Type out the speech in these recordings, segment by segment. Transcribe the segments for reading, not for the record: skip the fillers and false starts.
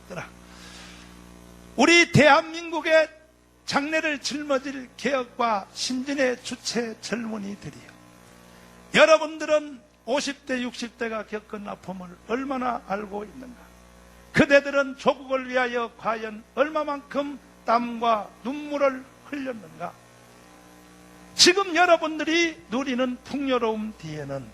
있더라. 우리 대한민국의 장래를 짊어질 개혁과 신진의 주체 젊은이들이요, 여러분들은 50대 60대가 겪은 아픔을 얼마나 알고 있는가? 그대들은 조국을 위하여 과연 얼마만큼 땀과 눈물을 흘렸는가? 지금 여러분들이 누리는 풍요로움 뒤에는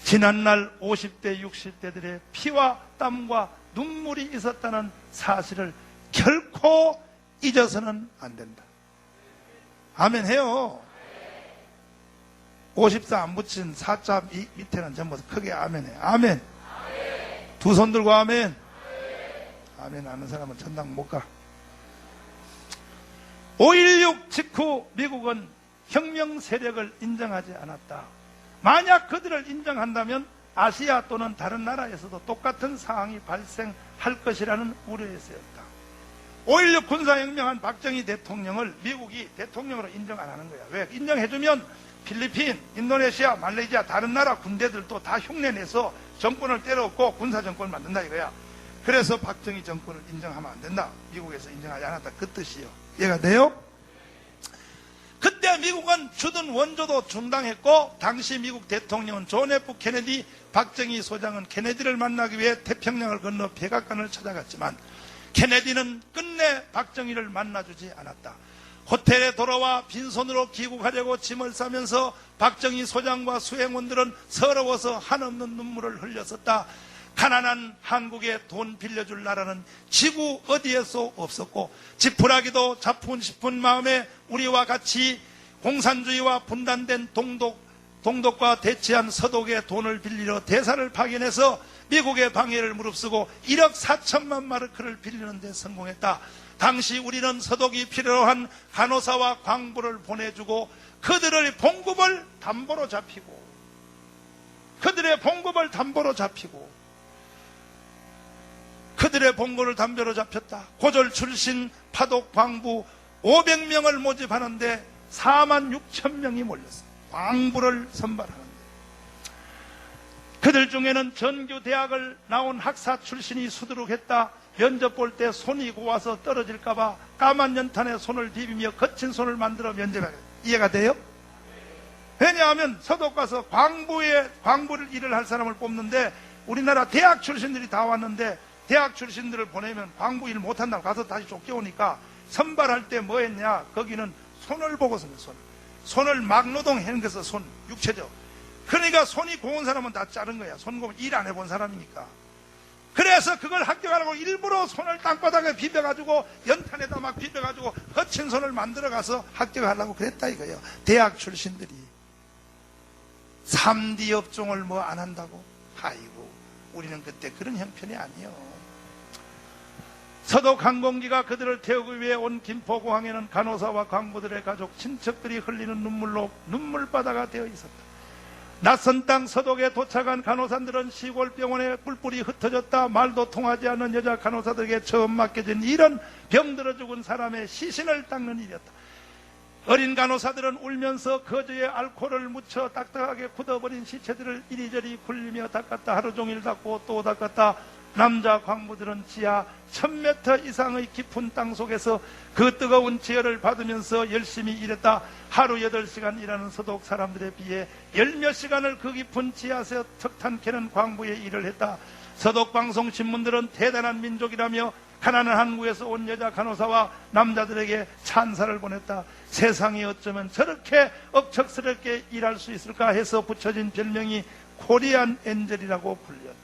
지난날 50대 60대들의 피와 땀과 눈물이 있었다는 사실을 결코 잊어서는 안 된다. 아멘 해요. 54 안 붙인 4자 밑에는 전부 크게 아멘 해. 아멘. 두 손 들고 아멘. 아멘 하는 사람은 전당 못 가. 5.16 직후 미국은 혁명 세력을 인정하지 않았다. 만약 그들을 인정한다면 아시아 또는 다른 나라에서도 똑같은 상황이 발생할 것이라는 우려에서였다. 5.16 군사혁명한 박정희 대통령을 미국이 대통령으로 인정 안 하는 거야. 왜? 인정해주면 필리핀, 인도네시아, 말레이시아 다른 나라 군대들도 다 흉내내서 정권을 때려엎고 군사정권을 만든다 이거야. 그래서 박정희 정권을 인정하면 안 된다. 미국에서 인정하지 않았다. 그 뜻이요. 이해가 돼요? 그때 미국은 주둔 원조도 중단했고 당시 미국 대통령은 존 F 케네디, 박정희 소장은 케네디를 만나기 위해 태평양을 건너 백악관을 찾아갔지만 케네디는 끝내 박정희를 만나주지 않았다. 호텔에 돌아와 빈손으로 귀국하려고 짐을 싸면서 박정희 소장과 수행원들은 서러워서 한없는 눈물을 흘렸었다. 가난한 한국에 돈 빌려줄 나라는 지구 어디에서 없었고 지푸라기도 잡고 싶은 마음에 우리와 같이 공산주의와 분단된 동독과 대치한 서독에 돈을 빌리러 대사를 파견해서 미국의 방해를 무릅쓰고 1억 4천만 마르크를 빌리는 데 성공했다. 당시 우리는 서독이 필요로 한 간호사와 광부를 보내주고 그들의 봉급을 담보로 잡히고 그들의 봉급을 담보로 잡혔다. 고졸 출신 파독 광부 500명을 모집하는데 4만 6천 명이 몰렸어. 광부를 선발하는데 그들 중에는 전교 대학을 나온 학사 출신이 수두룩했다. 면접 볼 때 손이 고와서 떨어질까봐 까만 연탄에 손을 디비며 거친 손을 만들어 면접하게. 이해가 돼요? 왜냐하면 서독 가서 광부를 일을 할 사람을 뽑는데 우리나라 대학 출신들이 다 왔는데 대학 출신들을 보내면 광부 일 못한다고 가서 다시 쫓겨오니까 선발할 때 뭐 했냐? 거기는 손을 보고 선발. 손을 막노동하는 것은 손, 육체적. 그러니까 손이 고운 사람은 다 자른 거야. 손 고운 일 안 해본 사람이니까. 그래서 그걸 합격하라고 일부러 손을 땅바닥에 비벼가지고 연탄에다 막 비벼가지고 거친 손을 만들어가서 합격하려고 그랬다 이거예요. 대학 출신들이 3D 업종을 뭐 안 한다고? 아이고 우리는 그때 그런 형편이 아니요. 서독 항공기가 그들을 태우기 위해 온 김포공항에는 간호사와 광부들의 가족, 친척들이 흘리는 눈물로 눈물바다가 되어 있었다. 낯선 땅 서독에 도착한 간호사들은 시골 병원에 뿔뿔이 흩어졌다. 말도 통하지 않는 여자 간호사들에게 처음 맡겨진 일은 병들어 죽은 사람의 시신을 닦는 일이었다. 어린 간호사들은 울면서 거즈에 알코올을 묻혀 딱딱하게 굳어버린 시체들을 이리저리 굴리며 닦았다. 하루 종일 닦고 또 닦았다. 남자 광부들은 지하 1000m 이상의 깊은 땅 속에서 그 뜨거운 지혈을 받으면서 열심히 일했다. 하루 8시간 일하는 서독 사람들에 비해 10몇 시간을 그 깊은 지하에서 석탄 캐는 광부의 일을 했다. 서독 방송 신문들은 대단한 민족이라며 가난한 한국에서 온 여자 간호사와 남자들에게 찬사를 보냈다. 세상이 어쩌면 저렇게 억척스럽게 일할 수 있을까 해서 붙여진 별명이 코리안 엔젤이라고 불렸다.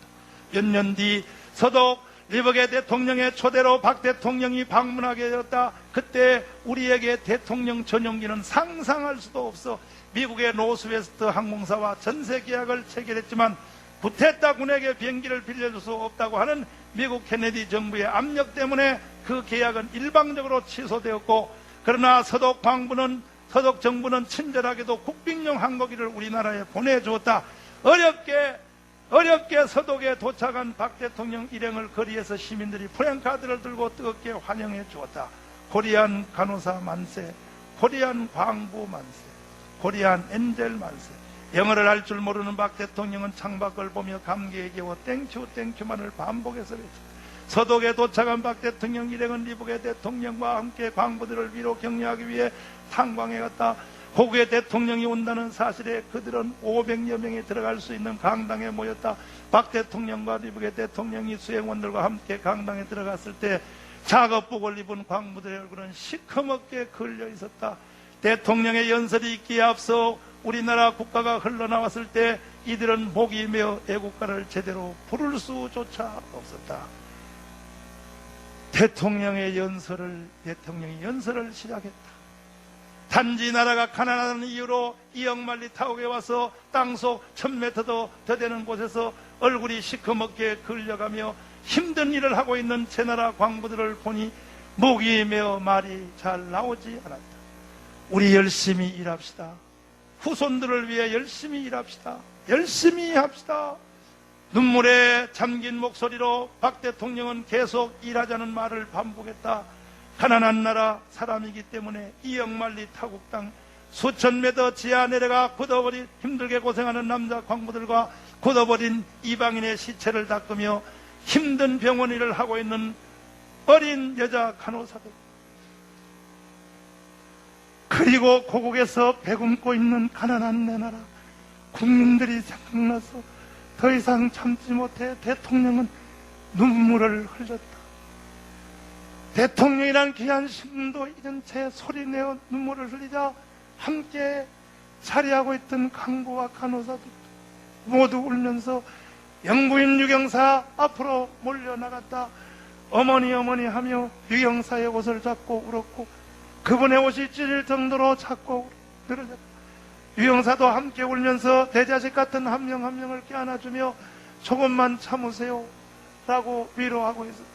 몇 년 뒤 서독 리버게 대통령의 초대로 박 대통령이 방문하게 되었다. 그때 우리에게 대통령 전용기는 상상할 수도 없어 미국의 노스웨스트 항공사와 전세 계약을 체결했지만 구테타 군에게 비행기를 빌려줄 수 없다고 하는 미국 케네디 정부의 압력 때문에 그 계약은 일방적으로 취소되었고, 그러나 서독 정부는 친절하게도 국빈용 항공기를 우리나라에 보내주었다. 어렵게 서독에 도착한 박 대통령 일행을 거리에서 시민들이 프랭카드를 들고 뜨겁게 환영해 주었다. 코리안 간호사 만세, 코리안 광부 만세, 코리안 엔젤 만세. 영어를 할 줄 모르는 박 대통령은 창밖을 보며 감개에 겨워 땡큐 땡큐만을 반복해서 외쳤다. 서독에 도착한 박 대통령 일행은 리북의 대통령과 함께 광부들을 위로 격려하기 위해 탄광에 갔다. 고국의 대통령이 온다는 사실에 그들은 500여 명이 들어갈 수 있는 강당에 모였다. 박 대통령과 리북의 대통령이 수행원들과 함께 강당에 들어갔을 때 작업복을 입은 광부들의 얼굴은 시커멓게 걸려 있었다. 대통령의 연설이 있기에 앞서 우리나라 국가가 흘러나왔을 때 이들은 목이 메어 애국가를 제대로 부를 수조차 없었다. 대통령이 연설을 시작했다. 단지 나라가 가난하다는 이유로 이역만리 타국에 와서 땅속 1000m도 더 되는 곳에서 얼굴이 시커멓게 걸려가며 힘든 일을 하고 있는 제 나라 광부들을 보니 목이 메어 말이 잘 나오지 않았다. 우리 열심히 일합시다. 후손들을 위해 열심히 일합시다. 열심히 합시다. 눈물에 잠긴 목소리로 박 대통령은 계속 일하자는 말을 반복했다. 가난한 나라 사람이기 때문에 이역만리 타국 땅 수천 메터 지하 내려가 굳어버린 힘들게 고생하는 남자 광부들과 굳어버린 이방인의 시체를 닦으며 힘든 병원 일을 하고 있는 어린 여자 간호사들, 그리고 고국에서 배굶고 있는 가난한 내 나라 국민들이 생각나서 더 이상 참지 못해 대통령은 눈물을 흘렸다. 대통령이란 귀한 신분도 잃은 채 소리내어 눈물을 흘리자 함께 자리하고 있던 간부와 간호사들 모두 울면서 영부인 유경사 앞으로 몰려나갔다. 어머니 어머니 하며 유경사의 옷을 잡고 울었고 그분의 옷이 찢을 정도로 찾고 늘어졌다. 유경사도 함께 울면서 내 자식 같은 한 명 한 명을 껴안아주며 조금만 참으세요 라고 위로하고 있었다.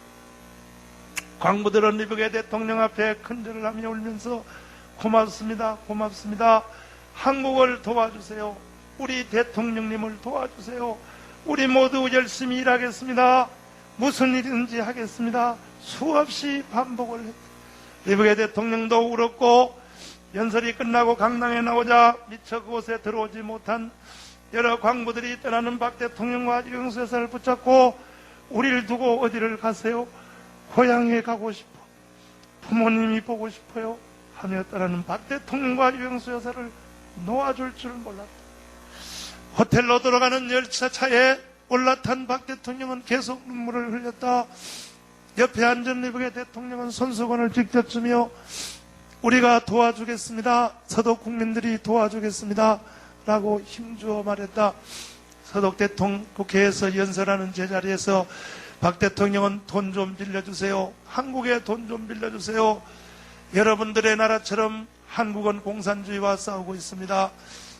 광부들은 리북의 대통령 앞에 큰절을 하며 울면서 고맙습니다. 고맙습니다. 한국을 도와주세요. 우리 대통령님을 도와주세요. 우리 모두 열심히 일하겠습니다. 무슨 일인지 하겠습니다. 수없이 반복을 했다. 리북의 대통령도 울었고 연설이 끝나고 강당에 나오자 미처 그곳에 들어오지 못한 여러 광부들이 떠나는 박 대통령과 유경수 여사를 붙잡고 우리를 두고 어디를 가세요? 고향에 가고 싶어. 부모님이 보고 싶어요. 하며 떠나는 박 대통령과 유경수 여사를 놓아줄 줄 몰랐다. 호텔로 돌아가는 열차차에 올라탄 박 대통령은 계속 눈물을 흘렸다. 옆에 앉은 리북의 대통령은 손수건을 직접 주며 우리가 도와주겠습니다. 서독 국민들이 도와주겠습니다. 라고 힘주어 말했다. 서독 대통령 국회에서 연설하는 제자리에서 박 대통령은 돈 좀 빌려주세요. 한국에 돈 좀 빌려주세요. 여러분들의 나라처럼 한국은 공산주의와 싸우고 있습니다.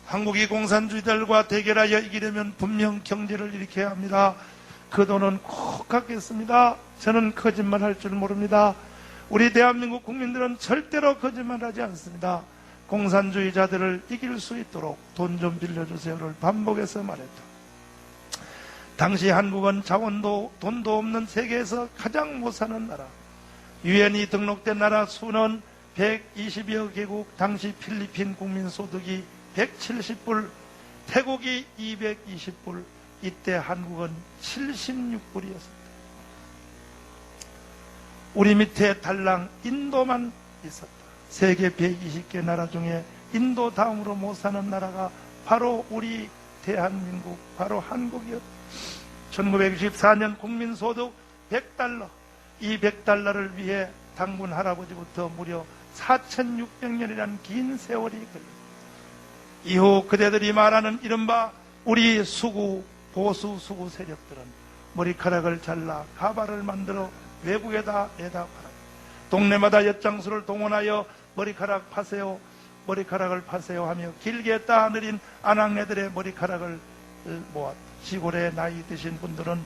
한국이 공산주의들과 대결하여 이기려면 분명 경제를 일으켜야 합니다. 그 돈은 꼭 갚겠습니다. 저는 거짓말할 줄 모릅니다. 우리 대한민국 국민들은 절대로 거짓말하지 않습니다. 공산주의자들을 이길 수 있도록 돈 좀 빌려주세요를 반복해서 말했다. 당시 한국은 자원도 돈도 없는 세계에서 가장 못 사는 나라, 유엔이 등록된 나라 수는 120여 개국, 당시 필리핀 국민 소득이 170불, 태국이 220불, 이때 한국은 76불이었습니다. 우리 밑에 달랑 인도만 있었다. 세계 120개 나라 중에 인도 다음으로 못 사는 나라가 바로 우리 대한민국, 바로 한국이었다. 1964년 국민소득 100달러, 이 100달러를 위해 당군 할아버지부터 무려 4600년이라는 긴 세월이 걸렸다. 이후 그대들이 말하는 이른바 우리 수구, 보수 수구 세력들은 머리카락을 잘라 가발을 만들어 외국에다 내다 팔았다. 동네마다 엿장수를 동원하여 머리카락 파세요, 머리카락을 파세요 하며 길게 따느린 아낙네들의 머리카락을 모았다. 시골에 나이 드신 분들은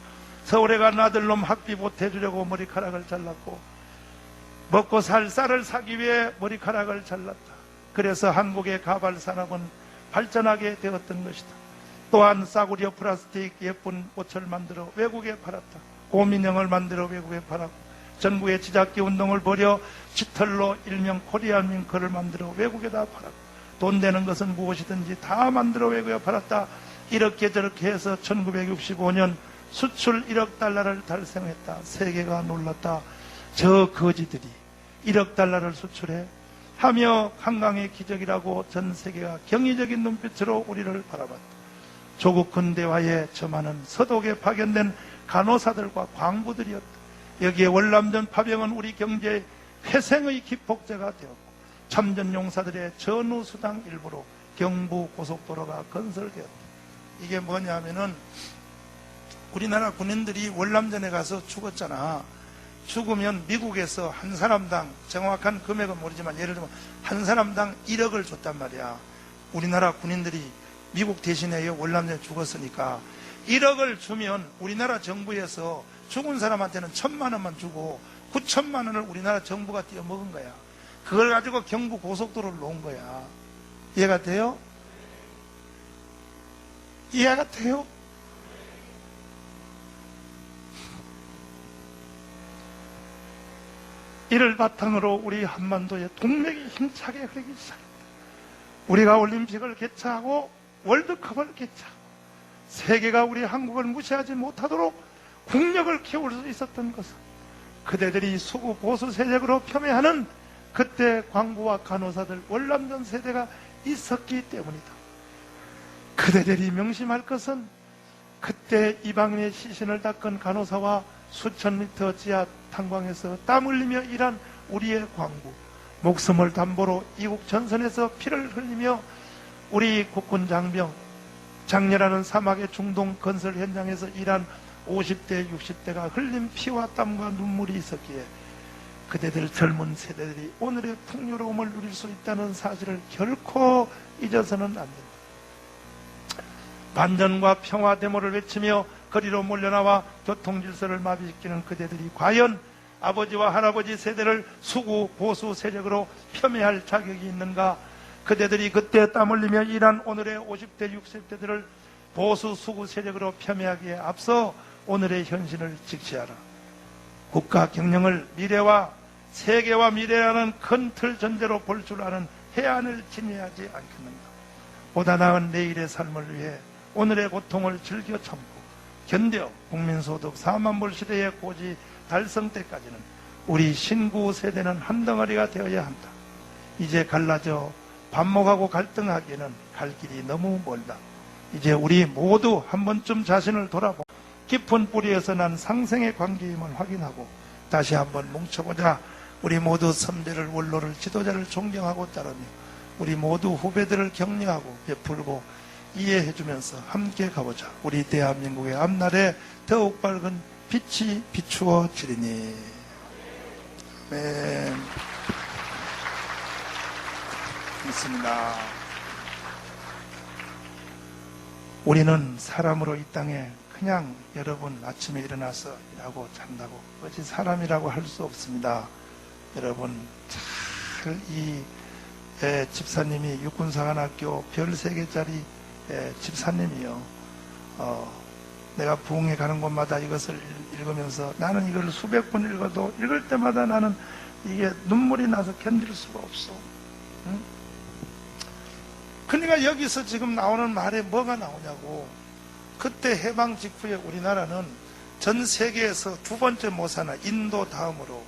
서울에 간 아들놈 학비 보태주려고 머리카락을 잘랐고 먹고 살 쌀을 사기 위해 머리카락을 잘랐다. 그래서 한국의 가발 산업은 발전하게 되었던 것이다. 또한 싸구려 플라스틱 예쁜 옷을 만들어 외국에 팔았다. 고민형을 만들어 외국에 팔았고 전국의 지잡기 운동을 벌여 깃털로 일명 코리안 윙크를 만들어 외국에다 팔았고 돈 되는 것은 무엇이든지 다 만들어 외국에 팔았다. 이렇게 저렇게 해서 1965년 수출 1억 달러를 달성했다. 세계가 놀랐다. 저 거지들이 1억 달러를 수출해 하며 한강의 기적이라고 전 세계가 경이적인 눈빛으로 우리를 바라봤다. 조국 근대화에 점하는 서독에 파견된 간호사들과 광부들이었다. 여기에 월남전 파병은 우리 경제의 회생의 기폭제가 되었고 참전용사들의 전우수당 일부로 경부고속도로가 건설되었다. 이게 뭐냐면은 우리나라 군인들이 월남전에 가서 죽었잖아. 죽으면 미국에서 한 사람당, 정확한 금액은 모르지만 예를 들면 한 사람당 1억을 줬단 말이야. 우리나라 군인들이 미국 대신에 월남전에 죽었으니까 1억을 주면 우리나라 정부에서 죽은 사람한테는 1,000만 원만 주고 9천만 원을 우리나라 정부가 떼어먹은 거야. 그걸 가지고 경부 고속도로를 놓은 거야. 이해가 돼요? 이해가 돼요? 이를 바탕으로 우리 한반도의 동맥이 힘차게 흐르기 시작했다. 우리가 올림픽을 개최하고 월드컵을 개최하고 세계가 우리 한국을 무시하지 못하도록 국력을 키울 수 있었던 것은 그대들이 수구 보수 세력으로 폄훼하는 그때 광부와 간호사들 월남전 세대가 있었기 때문이다. 그대들이 명심할 것은 그때 이방인의 시신을 닦은 간호사와 수천 미터 지하 탄광에서 땀 흘리며 일한 우리의 광부, 목숨을 담보로 이국 전선에서 피를 흘리며 우리 국군 장병, 장렬하는 사막의 중동 건설 현장에서 일한 50대, 60대가 흘린 피와 땀과 눈물이 있었기에 그대들 젊은 세대들이 오늘의 풍요로움을 누릴 수 있다는 사실을 결코 잊어서는 안 된다. 반전과 평화 데모를 외치며 거리로 몰려나와 교통질서를 마비시키는 그대들이 과연 아버지와 할아버지 세대를 수구 보수 세력으로 폄훼할 자격이 있는가? 그대들이 그때 땀 흘리며 일한 오늘의 50대 60대들을 보수 수구 세력으로 폄훼하기에 앞서 오늘의 현실을 직시하라. 국가 경영을 미래와 세계와 미래라는 큰 틀 전제로 볼 줄 아는 해안을 지녀야지 않겠는가? 보다 나은 내일의 삶을 위해 오늘의 고통을 즐겨 참고 견뎌 국민소득 4만 불 시대의 고지 달성 때까지는 우리 신구 세대는 한 덩어리가 되어야 한다. 이제 갈라져 반목하고 갈등하기에는 갈 길이 너무 멀다. 이제 우리 모두 한 번쯤 자신을 돌아보고 깊은 뿌리에서 난 상생의 관계임을 확인하고 다시 한번 뭉쳐보자. 우리 모두 선배를 원로를 지도자를 존경하고 따르며 우리 모두 후배들을 격려하고 베풀고 이해해주면서 함께 가보자. 우리 대한민국의 앞날에 더욱 밝은 빛이 비추어지리니. 아멘. 있습니다. 우리는 사람으로 이 땅에 그냥 여러분 아침에 일어나서 일하고 잔다고 어찌 사람이라고 할 수 없습니다. 여러분 잘 이 집사님이 육군사관학교 별 3개짜리 집사님이요. 내가 부흥회 가는 곳마다 이것을 읽으면서 나는 이걸 수백 번 읽어도 읽을 때마다 나는 이게 눈물이 나서 견딜 수가 없어. 응? 그러니까 여기서 지금 나오는 말에 뭐가 나오냐고. 그때 해방 직후에 우리나라는 전 세계에서 2번째 모사나 인도 다음으로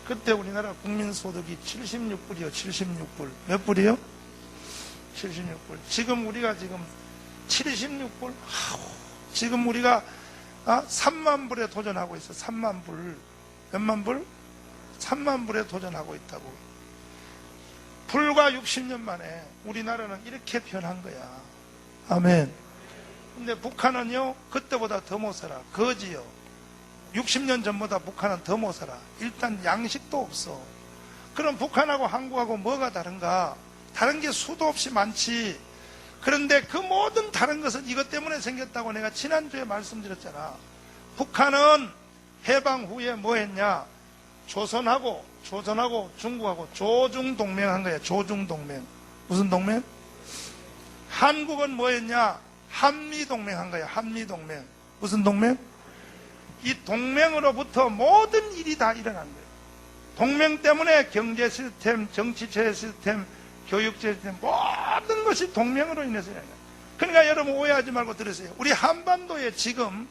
그때 우리나라 국민소득이 76불이요. 76불. 몇 불이요? 76불. 지금 우리가 지금 76불? 지금 우리가 3만 불에 도전하고 있어. 3만 불. 몇만 불? 3만 불에 도전하고 있다고. 불과 60년 만에 우리나라는 이렇게 변한 거야. 아멘. 근데 북한은요, 그때보다 더 못 살아. 거지요. 60년 전보다 북한은 더 못 살아. 일단 양식도 없어. 그럼 북한하고 한국하고 뭐가 다른가? 다른 게 수도 없이 많지. 그런데 그 모든 다른 것은 이것 때문에 생겼다고 내가 지난주에 말씀드렸잖아. 북한은 해방 후에 뭐 했냐? 조선하고 중국하고 조중동맹한 거야. 조중동맹. 무슨 동맹? 한국은 뭐 했냐? 한미동맹한 거야. 한미동맹. 무슨 동맹? 이 동맹으로부터 모든 일이 다 일어난 거예요. 동맹 때문에 경제 시스템, 정치체 시스템, 교육제 시스템 모든 것이 동맹으로 인해서 일어난 거예요. 그러니까 여러분 오해하지 말고 들으세요. 우리 한반도에 지금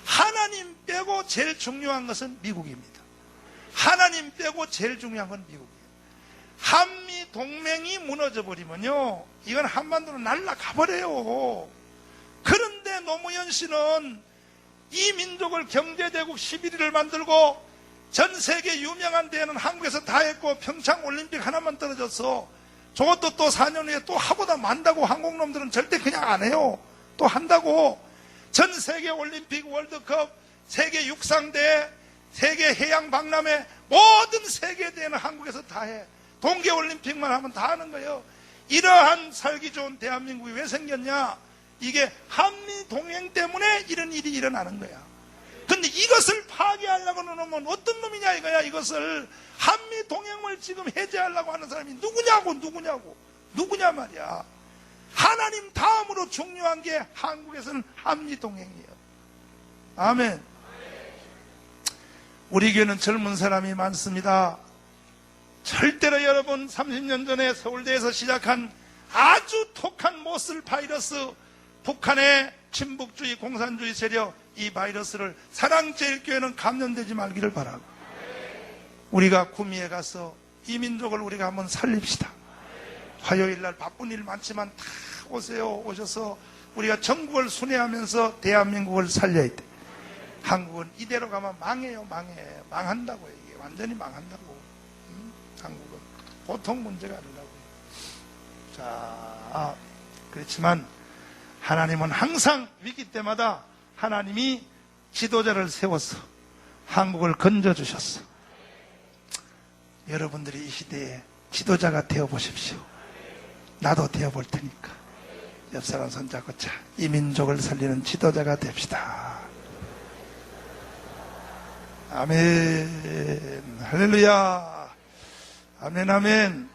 하나님 빼고 제일 중요한 것은 미국입니다. 하나님 빼고 제일 중요한 건 미국이에요. 한미 동맹이 무너져 버리면요, 이건 한반도로 날아가 버려요. 그런데 노무현 씨는 이 민족을 경제대국 11위를 만들고 전 세계 유명한 데는 한국에서 다 했고 평창 올림픽 하나만 떨어졌어. 저것도 또 4년 후에 또 하보다 만다고. 한국놈들은 절대 그냥 안 해요. 또 한다고. 전 세계 올림픽, 월드컵, 세계 육상대회, 세계 해양 박람회, 모든 세계대회는 한국에서 다 해. 동계올림픽만 하면 다 하는 거예요. 이러한 살기 좋은 대한민국이 왜 생겼냐? 이게 한미 동맹 때문에 이런 일이 일어나는 거야. 근데 이것을 파괴하려고 하면 어떤 놈이냐 이거야. 이것을 한미 동맹을 지금 해제하려고 하는 사람이 누구냐 말이야. 하나님 다음으로 중요한 게 한국에서는 한미 동맹이에요. 아멘. 우리 교회는 젊은 사람이 많습니다. 절대로 여러분 30년 전에 서울대에서 시작한 아주 독한 모슬 바이러스, 북한의 친북주의 공산주의 세력, 이 바이러스를 사랑제일교회는 감염되지 말기를 바라고, 우리가 구미에 가서 이 민족을 우리가 한번 살립시다. 화요일날 바쁜 일 많지만 다 오세요. 오셔서 우리가 전국을 순회하면서 대한민국을 살려야 돼. 한국은 이대로 가면 망해요. 망한다고요. 이게 완전히 망한다고. 한국은 보통 문제가 아니라고요. 자, 그렇지만 하나님은 항상 위기 때마다 하나님이 지도자를 세워서 한국을 건져주셨어. 여러분들이 이 시대에 지도자가 되어보십시오. 나도 되어볼 테니까 옆사람 손잡고 자, 이 민족을 살리는 지도자가 됩시다. 아멘. 할렐루야. 아멘.